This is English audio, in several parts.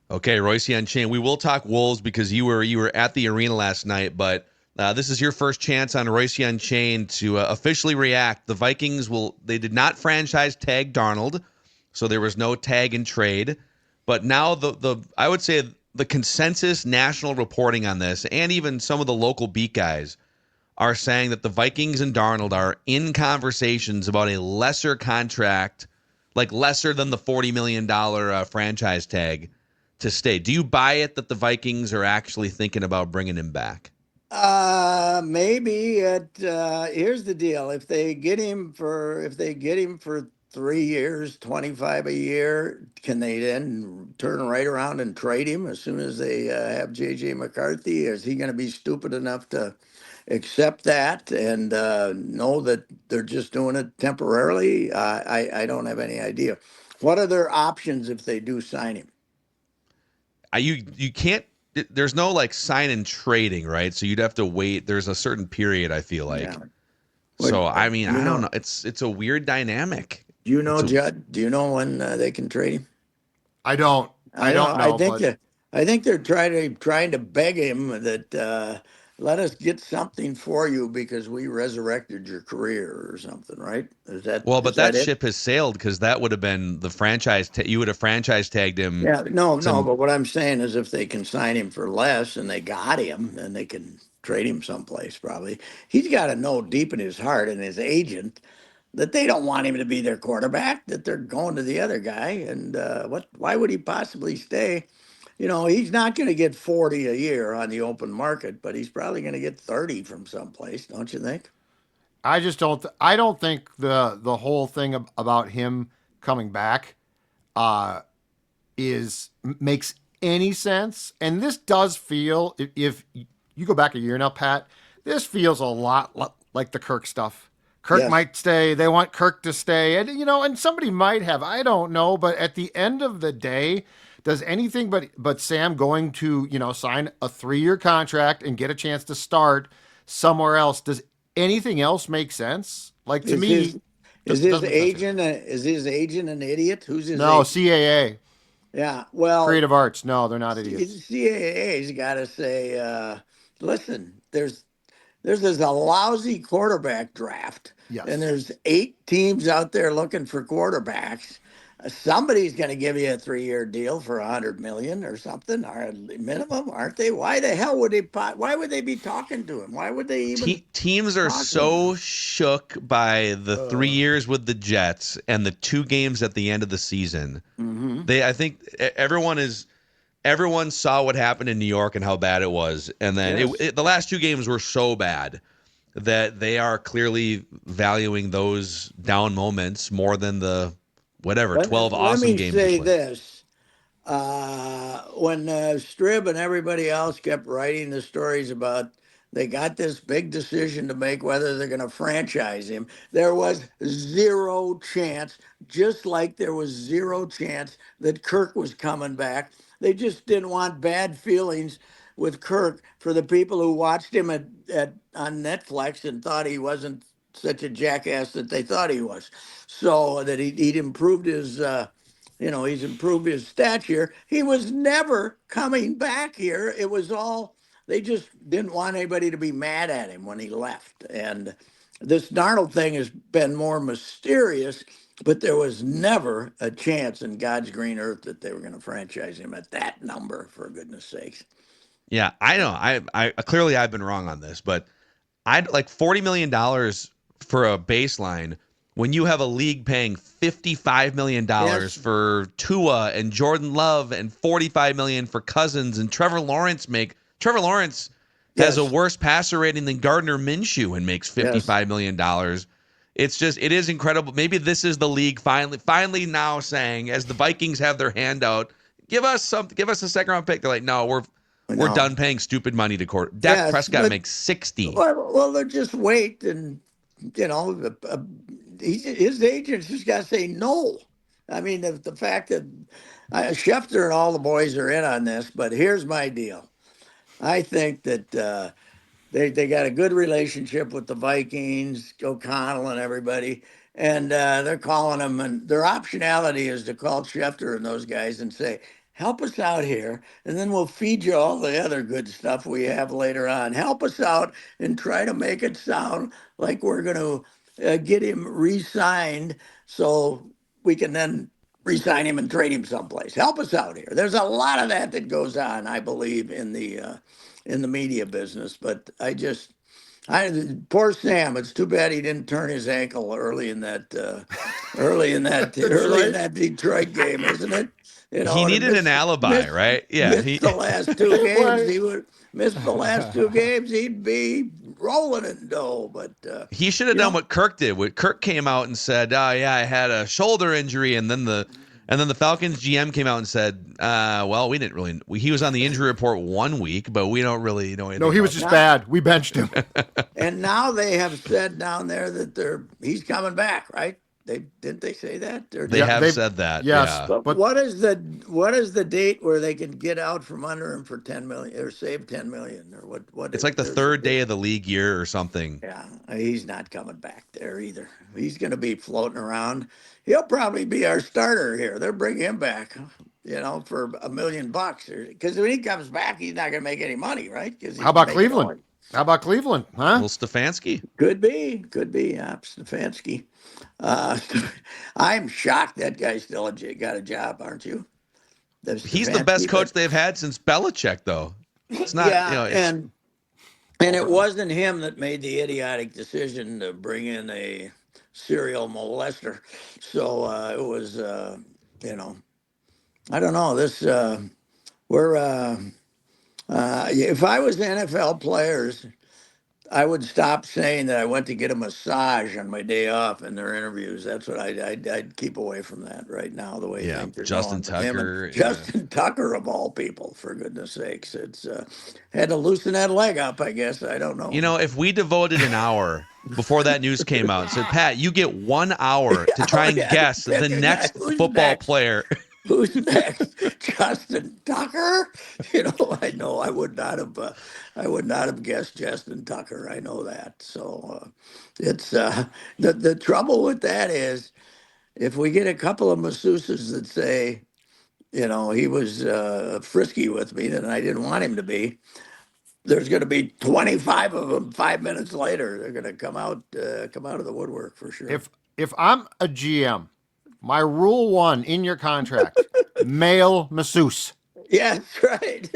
Okay, Reusse Unchained. We will talk Wolves because you were at the arena last night, but this is your first chance on Reusse Unchained to officially react. The Vikings they did not franchise tag Darnold, so there was no tag and trade. But now the I would say the consensus national reporting on this, and even some of the local beat guys, are saying that the Vikings and Darnold are in conversations about a lesser contract, like lesser than the $40 million franchise tag to stay. Do you buy it that the Vikings are actually thinking about bringing him back? Maybe here's the deal. If they get him for 3 years, 25 a year, can they then turn right around and trade him as soon as they have JJ McCarthy? Is he going to be stupid enough to accept that and know that they're just doing it temporarily? I don't have any idea. What are their options if they do sign him? You can't. There's no like sign and trading, right? So you'd have to wait. There's a certain period. I feel Yeah. like. What So I mean, you I don't know? know. It's a weird dynamic. Do you It's know, a Judd? Do you know when they can trade him? I don't. I I don't don't. I know, think but that I think they're trying to beg him that let us get something for you because we resurrected your career or something, right? Is that well, is but that that it? ship has sailed because that would have been the franchise. You would have franchise tagged him Yeah. No, no. to. But what I'm saying is, if they can sign him for less and they got him, then they can trade him someplace. Probably he's got to know deep in his heart and his agent that they don't want him to be their quarterback. That they're going to the other guy. And what? Why would he possibly stay? He's not going to get 40 a year on the open market, but he's probably going to get 30 from someplace, don't you think? I just don't. I don't think the whole thing about him coming back uh, is makes any sense. And this does feel, if you go back a year now, Pat, this feels a lot like the Kirk stuff. Kirk Yes. might stay. They want Kirk to stay, and somebody might have. I don't know, but at the end of the day, does anything but Sam going to sign a 3-year contract and get a chance to start somewhere else? Does anything else make sense? Like to Is me, his is his doesn't make sense here. agent is his agent an idiot? Who's his No, agent? CAA, Yeah. Well, Creative Arts. No, they're not idiots. CAA's got to say, listen, there's a lousy quarterback draft, and Yes. there's 8 teams out there looking for quarterbacks. Somebody's going to give you a 3-year deal for 100 million or something, or minimum, aren't they? Why the hell would Why would they be talking to him? Why would they even Teams are talk with so him? shook by the three Uh, years with the Jets and the two games at the end of the season. hmm I think everyone saw what happened in New York and how bad it was, and then Yes. the last two games were so bad that they are clearly valuing those down moments more than the whatever Let, 12 let awesome me games you say played. this. When Strib and everybody else kept writing the stories about they got this big decision to make whether they're going to franchise him, there was zero chance, just like there was zero chance that Kirk was coming back. They just didn't want bad feelings with Kirk for the people who watched him on Netflix and thought he wasn't such a jackass that they thought he was. So that he'd improved he's improved his stature. He was never coming back here. It was all, they just didn't want anybody to be mad at him when he left. And this Darnold thing has been more mysterious, but there was never a chance in God's green earth that they were going to franchise him at that number, for goodness sakes. Yeah, I know. I clearly I've been wrong on this, but I'd like $40 million for a baseline when you have a league paying $55 million Yes, for Tua and Jordan Love and $45 million for Cousins and Trevor Lawrence has a yes, worse passer rating than Gardner Minshew and makes yes. $55 million. It is incredible. Maybe this is the league finally now saying, as the Vikings have their hand out, give us a second round pick. They're like, no, we're No. done paying stupid money to court. Dak Yes, Prescott but makes 60. well, they'll just wait and you know, his agents just got to say no. I mean, the fact that Schefter and all the boys are in on this, but here's my deal. I think that they got a good relationship with the Vikings, O'Connell, and everybody, and they're calling them. And their optionality is to call Schefter and those guys and say, help us out here, and then we'll feed you all the other good stuff we have later on. Help us out and try to make it sound like we're going to get him re-signed so we can then re-sign him and trade him someplace. Help us out here. There's a lot of that goes on, I believe, in the media business. But poor Sam. It's too bad he didn't turn his ankle early in that Detroit game, isn't it? You He know, to needed an alibi, right? Yeah, miss the last two Didn't games, play. he would miss the last two games. He'd be rolling in dough. But he should have you done know, what Kirk did. What Kirk came out and said, "Oh yeah, I had a shoulder injury," and then the Falcons GM came out and said, "Well, we didn't really. He was on the injury report 1 week, but we don't really know anything." No, he was about just now, bad. We benched him. and now they have said down there that he's coming back, right? Didn't they say that? Or They Yeah, have did, said that, yes, yeah. but but what is the date where they can get out from under him for 10 million or save 10 million or what It's is like the there's a third day date? of the league year or something. Yeah, he's not coming back there either. He's going to be floating around. He'll probably be our starter here. They'll bring him back, for $1 million because when he comes back, he's not going to make any money, right? Because how he's about making Cleveland? all. How about Cleveland? Huh? Little Stefanski. Could be, Stefanski. Uh, I'm shocked that guy still got a job, aren't you? Does He's the best Stefanski, coach but they've had since Belichick, though. It's not, yeah, it's and it wasn't him that made the idiotic decision to bring in a serial molester. So it was, I don't know. We're, if I was NFL players, I would stop saying that I went to get a massage on my day off in their interviews. That's what I'd keep away from that right now, the way yeah, things are Justin going with him and Tucker. Yeah. Justin Tucker of all people, for goodness sakes. It's had to loosen that leg up, I guess. I don't know. If we devoted an hour before that news came out and said, Pat, you get 1 hour to try Oh, and yeah, to guess the pick a guy. next Who's football next? player. Who's next? Justin Tucker? I know I would not have guessed Justin Tucker. I know that. So it's the trouble with that is if we get a couple of masseuses that say, he was frisky with me, then I didn't want him to be. There's going to be 25 of them 5 minutes later. They're going to come out of the woodwork for sure. If I'm a GM, my rule one in your contract: male masseuse. Yes, right.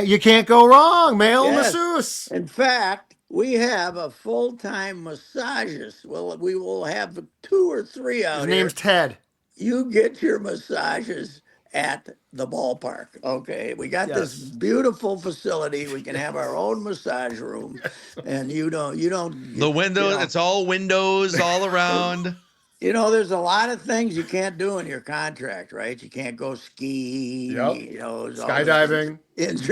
You can't go wrong. Male Yes. masseuse. In fact, we have a full-time massageist. Well, we will have 2 or 3 His out name's here. Ted. You get your massages at the ballpark. Okay, we got this Yes. beautiful facility. We can have our own massage room, and you don't The windows, know, it's all windows all around. there's a lot of things you can't do in your contract, right? You can't go skiing. Yep. There's all this Skydiving.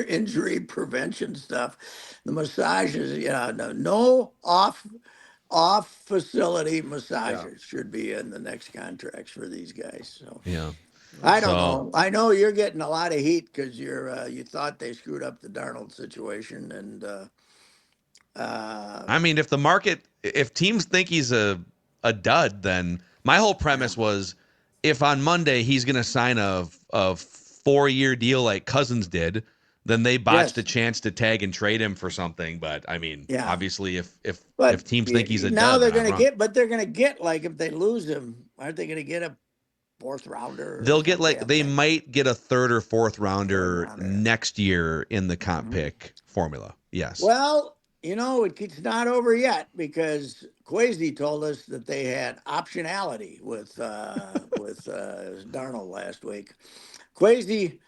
injury prevention stuff. The massages, no off facility massages should be in the next contracts for these guys. So Yeah. I don't So, know. I know you're getting a lot of heat because you thought they screwed up the Darnold situation, and I mean, if teams think he's a dud, then my whole premise was if on Monday he's going to sign a 4-year deal like Cousins did, then they botched a yes, chance to tag and trade him for something. But I mean, yeah. obviously, if But teams think he's a now dud, they're then I'm going to wrong. get, but they're going to get like if they lose him, aren't they going to get a fourth rounder or They'll get something? they might get a third or fourth Third rounder rounder. next year in the comp Mhm. pick formula. Yes. Well, it's not over yet because Kwesi told us that they had optionality with Darnold last week. Kwesi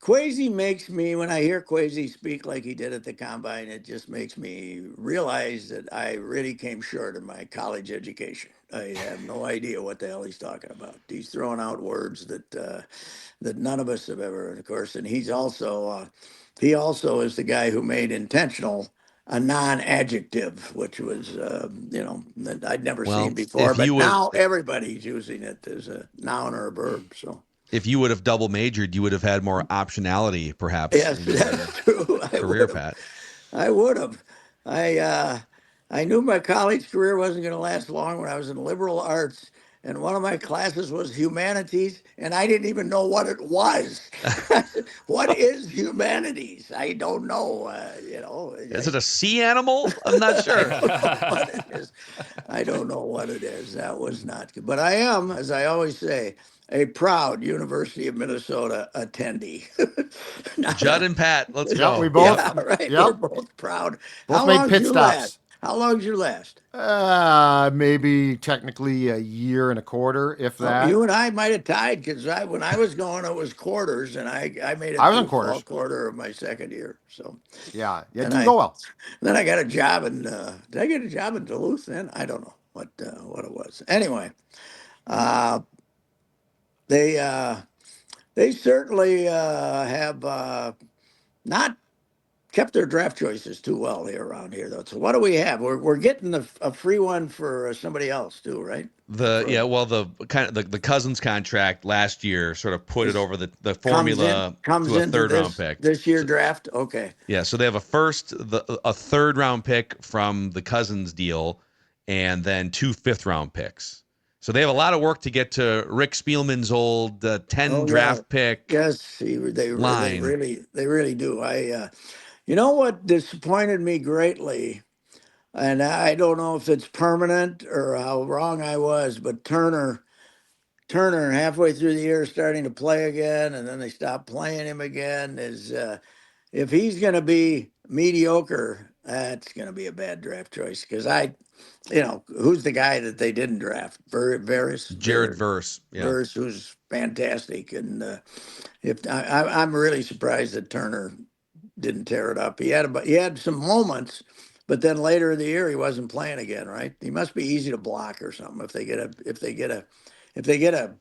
Kwesi makes me, when I hear Kwesi speak like he did at the combine, it just makes me realize that I really came short in my college education. I have no idea what the hell he's talking about. He's throwing out words that none of us have ever, of course. And he also is the guy who made intentional a non-adjective, which was that I'd never seen Well, before. But now everybody's using it as a noun or a verb. So. if you would have double majored, you would have had more optionality, perhaps, Yes, in that's your true. I career, would have. Pat. I would have. I knew my college career wasn't going to last long when I was in liberal arts, and one of my classes was humanities, and I didn't even know what it was. What is humanities? I don't know. Is it a sea animal? I'm not I sure. don't know what it is. I don't know what it is. That was not good. But I am, as I always say, a proud University of Minnesota attendee. Not Judd a- and Pat, let's Yep, we go. both. yeah, right. We're Yep, both proud. both How made long did pit you last? stops. How long did you last? Maybe technically a year and a quarter, if Oh, that. you and I might have tied because when I was going, it was quarters, and I made I it was in through fall quarters. quarter of my second year. So Yeah, it then didn't go well. I got a job in. Did I get a job in Duluth then? I don't know what it was. Anyway, uh, they they certainly have not kept their draft choices too well here around here though. So what do we have? We're getting a free one for somebody else too, right? For The Cousins contract last year sort of put it this over the comes in formula comes to a into third round this pick. this year So, draft. Okay. yeah, so they have a third round pick from the Cousins deal, and then 2 5th-round picks. So they have a lot of work to get to Rick Spielman's old 10 Oh yeah. draft pick Yes, line. they really do. You know what disappointed me greatly, and I don't know if it's permanent or how wrong I was, but Turner halfway through the year starting to play again, and then they stopped playing him again. Is if he's going to be mediocre, that's going to be a bad draft choice because who's the guy that they didn't draft? Jared Verse. Yeah. Verse, who's fantastic, and if I'm really surprised that Turner didn't tear it up. He had some moments, but then later in the year he wasn't playing again. Right? He must be easy to block or something. If they get a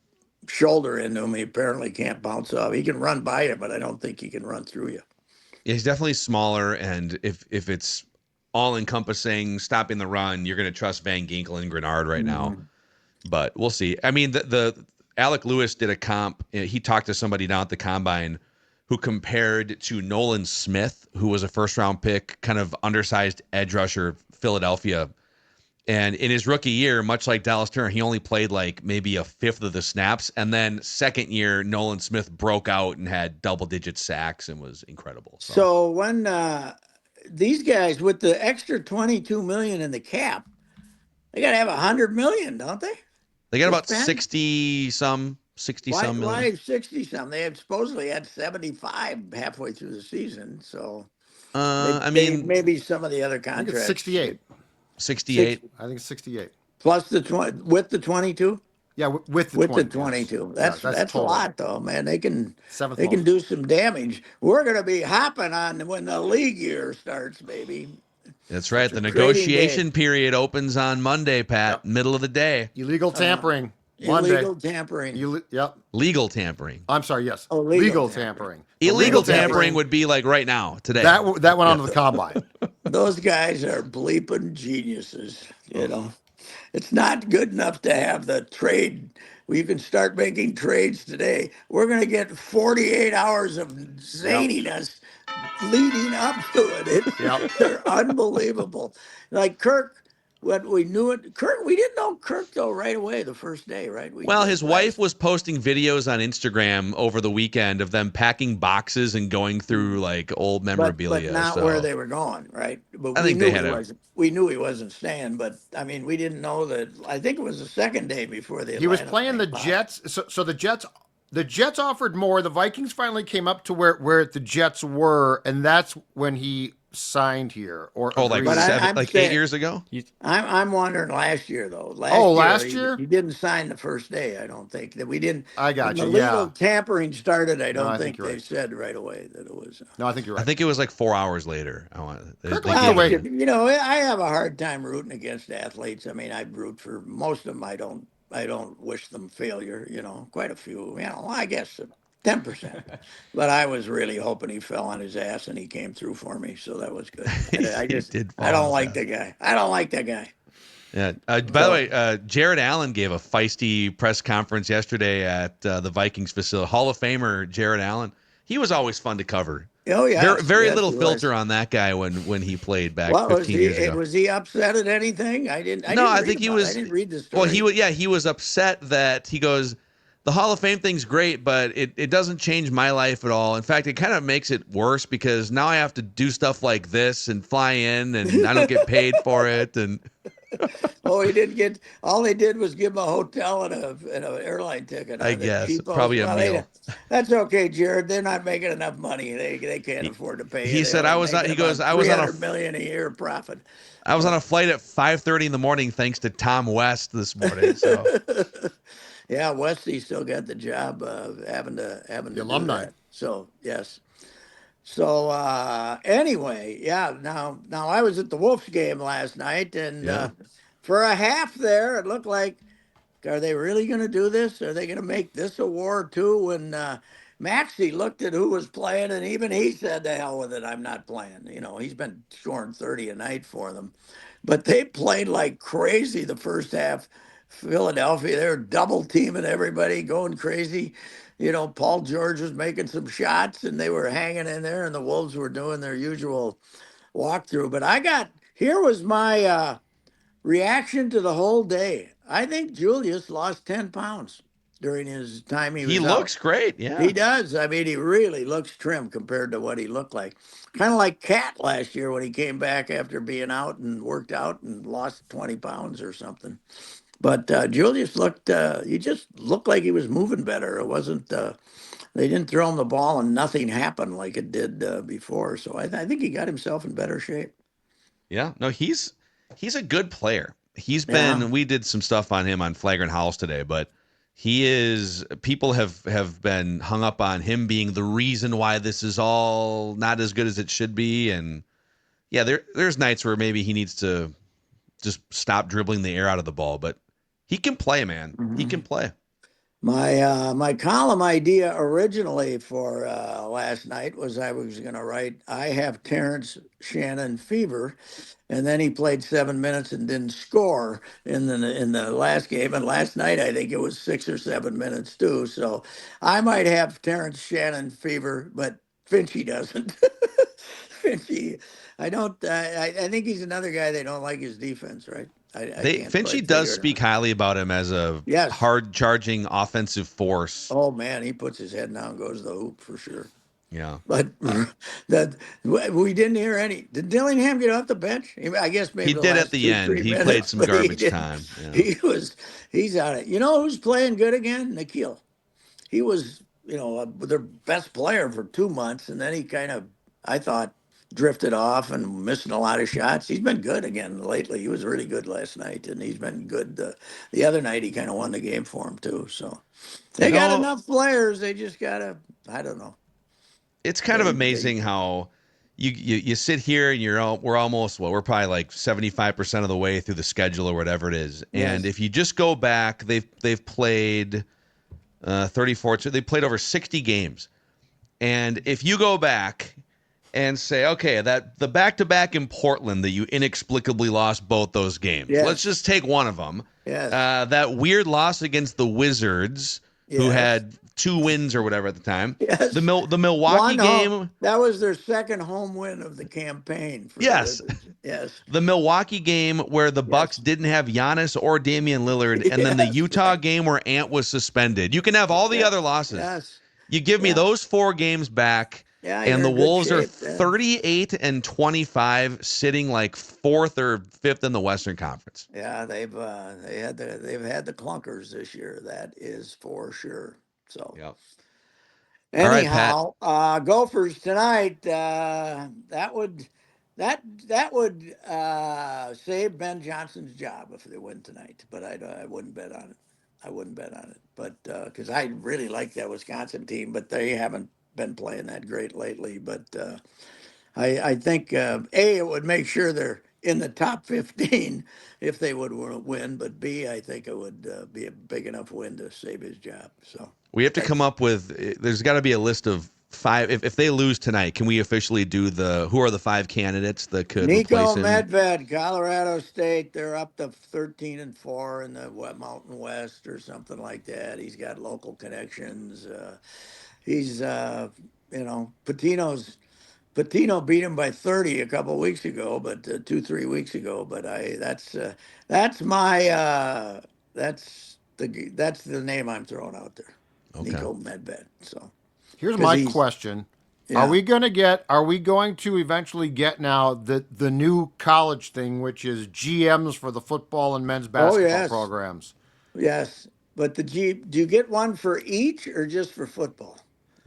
shoulder into him, he apparently can't bounce off. He can run by you, but I don't think he can run through you. Yeah, he's definitely smaller, and if it's all encompassing, stopping the run, you're going to trust Van Ginkel and Grenard right now. Mhm. But we'll see. I mean, the Alec Lewis did a comp. He talked to somebody down at the combine who compared to Nolan Smith, who was a 1st-round pick, kind of undersized edge rusher, Philadelphia. And in his rookie year, much like Dallas Turner, he only played like maybe a 5th of the snaps. And then second year, Nolan Smith broke out and had double-digit sacks and was incredible. So when these guys with the extra 22 million in the cap, they got to have 100 million, don't they? They got To about spend? 60 some million. Why 60 some? They had supposedly had 75 halfway through the season. So I mean, maybe some of the other I think contracts. it's 68. 68. I think it's 68. Plus the 20 with the 22. Yeah, with the With 20. the 22. Yes. That's a total. lot though, man. They can Seventh they can most. do some damage. We're going to be hopping on when the league year starts, baby. That's right. The Trading day. negotiation period opens on Monday, Pat, Yep. middle of the day. Illegal tampering. Monday. Illegal tampering. Yep. Legal tampering. I'm sorry. Yes. Oh, legal tampering. Illegal Illegal tampering. tampering would be like right now, today. That went onto the combine. Those guys are bleeping geniuses, you know. It's not good enough to have the trade where you can start making trades today. We're going to get 48 hours of zaniness leading up to it. Yep. They're unbelievable. Like Kirk, when we knew it, we didn't know Kirk though right away the first day, right? Well, his wife was posting videos on Instagram over the weekend of them packing boxes and going through like old memorabilia. but not so where they were going, right? But I think they had we knew he wasn't staying, but I mean, we didn't know that. I think it was the second day before the He was Atlanta playing the thing popped. Jets. So the Jets offered more. The Vikings finally came up to where the Jets were, and that's when he signed here. like But I'm 8 saying- years ago. I'm wondering last year though. Last year? He didn't sign the first day. I don't think that we didn't. I got when you, the legal yeah. tampering started. I don't I think think you're they right. said right away that it was. No, I think you're right. I think it was like 4 hours later. Kirk They likes gave the it- way- You know, I have a hard time rooting against athletes. I mean, I root for most of them. I don't wish them failure. You know, quite a few. You know, I guess 10%. But I was really hoping he fell on his ass and he came through for me. So that was good. I He did fall I on don't his like ass. the guy. I don't like that guy. Yeah. By the way, Jared Allen gave a feisty press conference yesterday at the Vikings facility. Hall of Famer Jared Allen. He was always fun to cover. Oh Very yes, very yes, little he was. filter on that guy when he played back Well, 15 years ago. was he upset at anything? I No, didn't I read think he about it. I was. didn't read the Well, story. he was upset that he goes, the Hall of Fame thing's great, but it doesn't change my life at all. In fact, it kind of makes it worse because now I have to do stuff like this and fly in, and I don't get paid for it. And Oh, he didn't get. All they did was give him a hotel and an airline ticket. I Huh? The guess cheapos. probably a Well, meal. that's okay, Jared. They're not making enough money. They can't He, afford to pay you. he They're said only I was. making He goes. about 300 million a year profit. I was on But a flight at 5:30 in the morning thanks to Tom West this morning. So yeah, Wesley still got the job of having The to do alumni. that. So yes. So anyway, yeah. Now I was at the Wolves game last night, and yeah, for a half there, it looked like, are they really going to do this? Are they going to make this a war too? And Maxey looked at who was playing, and even he said, "The hell with it, I'm not playing." He's been scoring 30 a night for them, but they played like crazy the first half. Philadelphia, they were double teaming everybody, going crazy. Paul George was making some shots, and they were hanging in there, and the Wolves were doing their usual walkthrough. But here was my reaction to the whole day. I think Julius lost 10 pounds during his time he he was out. looks great. He Yeah, does. I mean, he really looks trim compared to what he looked like. Kind of like Cat last year when he came back after being out and worked out and lost 20 pounds or something. But Julius he just looked like he was moving better. It wasn't, they didn't throw him the ball and nothing happened like it did before. So I think he got himself in better shape. yeah. No, he's a good player. Yeah. We did some stuff on him on Flagrant Howls today, but he is. People have been hung up on him being the reason why this is all not as good as it should be, and yeah, there's nights where maybe he needs to just stop dribbling the air out of the ball, but he can play, man. He can Mhm. play. My column idea originally for last night was I was going to write, "I have Terrence Shannon fever," and then he played 7 minutes and didn't score in the last game. And last night I think it was 6 or 7 minutes too. So I might have Terrence Shannon fever, but Finchy doesn't. Finchy, I don't. I think he's another guy they don't like his defense, right? I can't Finchie quite does figure it speak out. highly about him as a Yes. hard charging offensive force. Oh man, he puts his head down, goes to the hoop for sure. Yeah. But that we didn't hear any. Did Dillingham get off the bench? I guess He maybe the did at last the two, end. three He played minutes, some but he garbage didn't. time. Yeah. He's on it. You know who's playing good again? Nikhil. He was, their best player for 2 months, and then he kind of, I thought, drifted off and missing a lot of shots. He's been good again lately. He was really good last night, and he's been good the other night. He kind of won the game for him too. So You they got know, enough players. They just gotta. I don't know. it's kind of They amazing how you sit here and we're almost, well, we're probably like 75% of the way through the schedule or whatever it is. And yes. if you just go back, they've played 34, so they played over 60 games. And if you go back and say, okay, that the back-to-back in Portland that you inexplicably lost both those games. Let's Yes. just take one of them. Yes. That weird loss against the Wizards, who Yes. had 2 wins or whatever at the time. Yes. The Milwaukee One home. game, That was their second home win of the campaign for the yes. Wizards. Yes. The Milwaukee game where the Bucks Yes. didn't have Giannis or Damian Lillard, and then the Yes. Utah game where Ant was suspended. You can have all the Yeah. other losses. Yes. You give me Yeah. those 4 games back, Yeah. and You're the in good Wolves are shape then. 38 and 25, sitting like fourth or fifth in the Western Conference. Yeah. They've had the clunkers this year. That is for sure. So Yep. All right, Pat. anyhow, Gophers tonight. That would save Ben Johnson's job if they win tonight. But I wouldn't bet on it. I wouldn't bet on it. But because I really like that Wisconsin team, but they haven't been playing that great lately. But I think it would make sure they're in the top 15 if they would win. But B, I think it would be a big enough win to save his job. So We have to come that's up with, there's got to be a list of 5. If they lose tonight, can we officially do who are the 5 candidates that could replace Nico him? Medved, Colorado State. They're up to 13-4 in the Mountain West or something like that. He's got local connections. He's Patino's. Patino beat him by 30 a couple weeks ago, but 2, 3 weeks ago. But that's my that's the name I'm throwing out there, Okay. Nico Medved. So Here's because my he's question. yeah. Are we going to eventually get now the new college thing, which is GMs for the football and men's Oh basketball yes, programs? yes. But do you get one for each or just for football?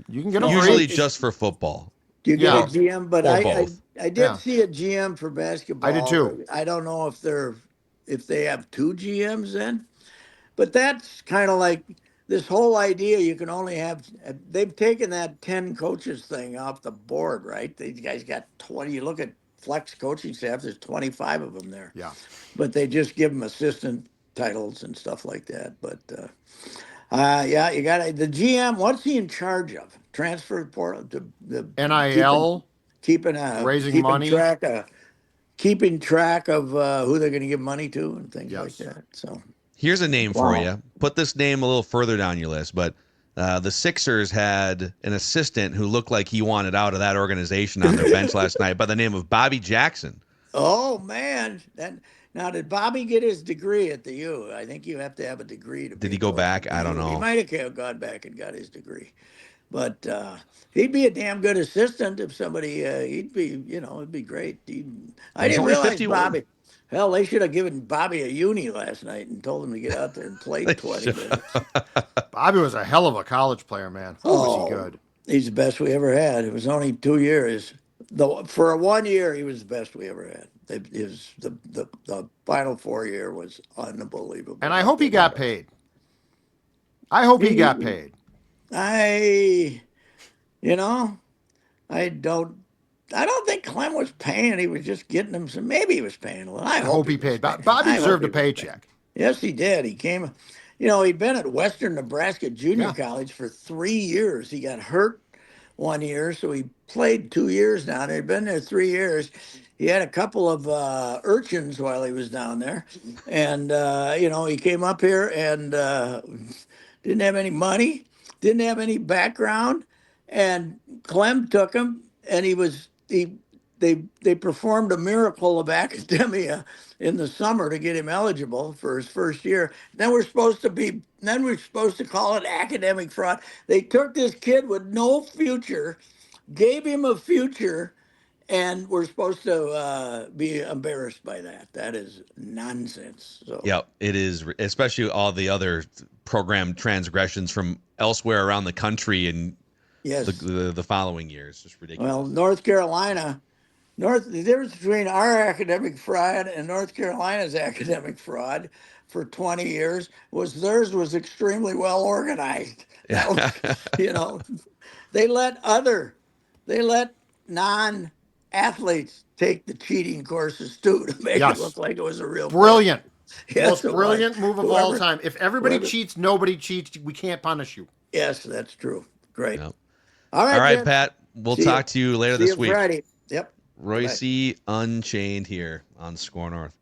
You can get them No, for Usually each. just for football do you get a Yeah, GM? But or both. I did yeah. see a GM for I did basketball. too. I don't know if they have two GMs then. But that's kind of like this whole idea you can only have, they've taken that 10 coaches thing off the board, right? These guys got 20. You look at flex coaching staff, there's 25 of them there, Yeah. but they just give them assistant titles and stuff like that. But yeah, you got the GM. What's he in charge of? Transfer portal, the NIL, raising keeping money. track of who they're going to give money to and things like Yes. that. So Here's a name for wow. you. Put this name a little further down your list, but the Sixers had an assistant who looked like he wanted out of that organization on their bench last night by the name of Bobby Jackson. Oh man! Now did Bobby get his degree at the U? I think you have to have a degree to Did be he a go coach back? at the I don't U. He know. might have gone back and got his degree, but he'd be a damn good assistant if somebody. He'd be, it'd be great. I He's didn't only realize 51. Bobby. Hell, they should have given Bobby a uni last night and told him to get out there and play They 20 should. minutes. Bobby was a hell of a college player, man. Who was he Oh, good? he's the best we ever had. It was only 2 years. Though for a 1 year, he was the best we ever had. The final 4 year was unbelievable. And I That hope he kid was got paid. I hope he got he, paid. I, you know, I don't. I don't think Clem was paying. He was just getting him some. Maybe he was paying a little. I I hope hope he he was paid. paying. Bobby I hope deserved he a was paying. paycheck. Yes, he did. He came. He'd been at Western Nebraska Junior Yeah. College for 3 years. He got hurt 1 year, so he played 2 years down there. He'd been there 3 years. He had a couple of urchins while he was down there, and he came up here and didn't have any money, didn't have any background, and Clem took him, and they performed a miracle of academia in the summer to get him eligible for his first year. Then we're supposed to call it academic fraud. They took this kid with no future, gave him a future, and we're supposed to be embarrassed by that. That is nonsense. So Yep, it is, especially all the other program transgressions from elsewhere around the country and yes, the following years. Just well, ridiculous. North Carolina. The difference between our academic fraud and North Carolina's academic fraud for 20 years was theirs was extremely well organized. That was, Yeah. you know, they let other, they let non-athletes take the cheating courses too to make it Yes. look like it was a real program. Brilliant. Yes, Most it was. brilliant move of all Whoever, time. If everybody whoever. cheats, nobody cheats. We can't punish you. Yes, that's true. Great. Yep. All All right, right, Jen. Pat. We'll See you. talk to you later See this you week. Friday. Yep. Bye bye. Reusse Unchained here on Score North.